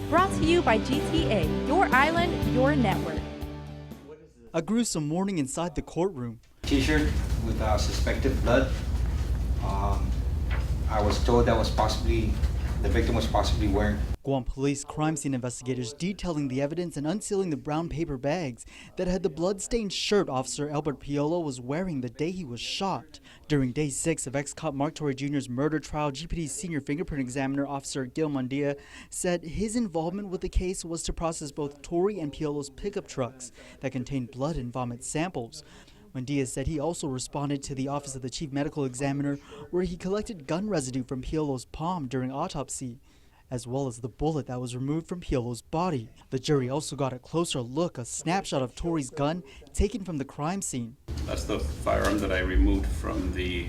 Brought to you by GTA, your island, your network. A gruesome morning inside the courtroom. T-shirt with suspected blood. I was told that the victim was possibly wearing. Guam police crime scene investigators detailing the evidence and unsealing the brown paper bags that had the blood-stained shirt Officer Bert Piolo was wearing the day he was shot. During day 6 of ex-cop Mark Torre Jr.'s murder trial, GPD's senior fingerprint examiner, Officer Gil Mondia, said his involvement with the case was to process both Torre and Piolo's pickup trucks that contained blood and vomit samples. Mondia said he also responded to the Office of the Chief Medical Examiner, where he collected gun residue from Piolo's palm during autopsy, as well as the bullet that was removed from Piolo's body. The jury also got a closer look, a snapshot of Torre's gun taken from the crime scene. That's the firearm that I removed from the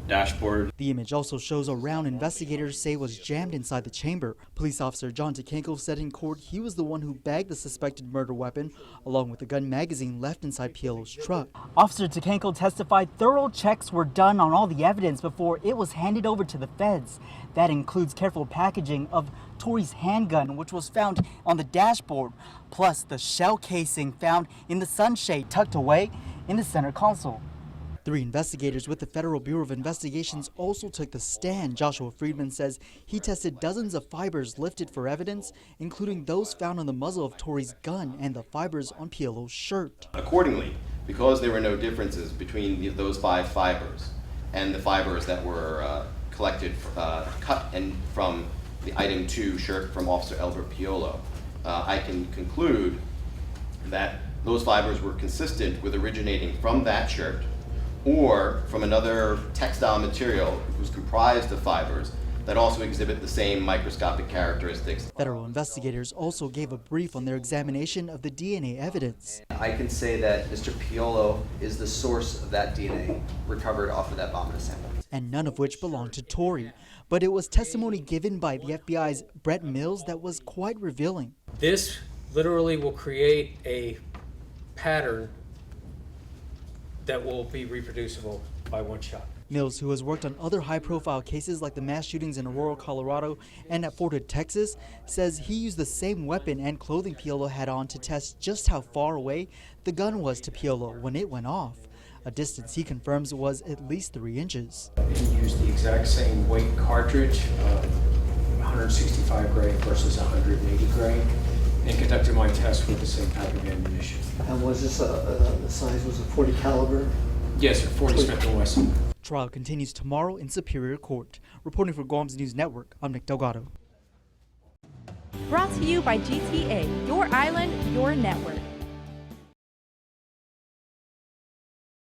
dashboard. The image also shows a round investigators say was jammed inside the chamber. Police officer John Tekenko said in court he was the one who bagged the suspected murder weapon, along with the gun magazine left inside Piolo's truck. Officer Tekenko testified thorough checks were done on all the evidence before it was handed over to the feds. That includes careful packaging of Torre's handgun, which was found on the dashboard, plus the shell casing found in the sunshade tucked away in the center console. 3 investigators with the Federal Bureau of Investigations also took the stand. Joshua Friedman says he tested dozens of fibers lifted for evidence, including those found on the muzzle of Torre's gun and the fibers on Piolo's shirt. Accordingly, because there were no differences between those 5 fibers and the fibers that were collected, cut from the item 2 shirt from Officer Bert Piolo, I can conclude that those fibers were consistent with originating from that shirt or from another textile material who's comprised of fibers that also exhibit the same microscopic characteristics. Federal investigators also gave a brief on their examination of the DNA evidence. I can say that Mr. Piolo is the source of that DNA recovered off of that vomit sample. And none of which belonged to Torre. But it was testimony given by the FBI's Brett Mills that was quite revealing. This literally will create a pattern that will be reproducible by one shot. Mills, who has worked on other high-profile cases like the mass shootings in Aurora, Colorado and at Fort Hood, Texas, says he used the same weapon and clothing Piolo had on to test just how far away the gun was to Piolo when it went off, a distance he confirms was at least 3 inches. He used the exact same weight cartridge, 165 grain versus 180 grain, and conducted my test with the same type of ammunition. And was this the size was a .40 caliber? Yes, sir, 40 Smith & Wesson. Trial continues tomorrow in Superior Court. Reporting for Guam's News Network, I'm Nick Delgado. Brought to you by GTA, your island, your network.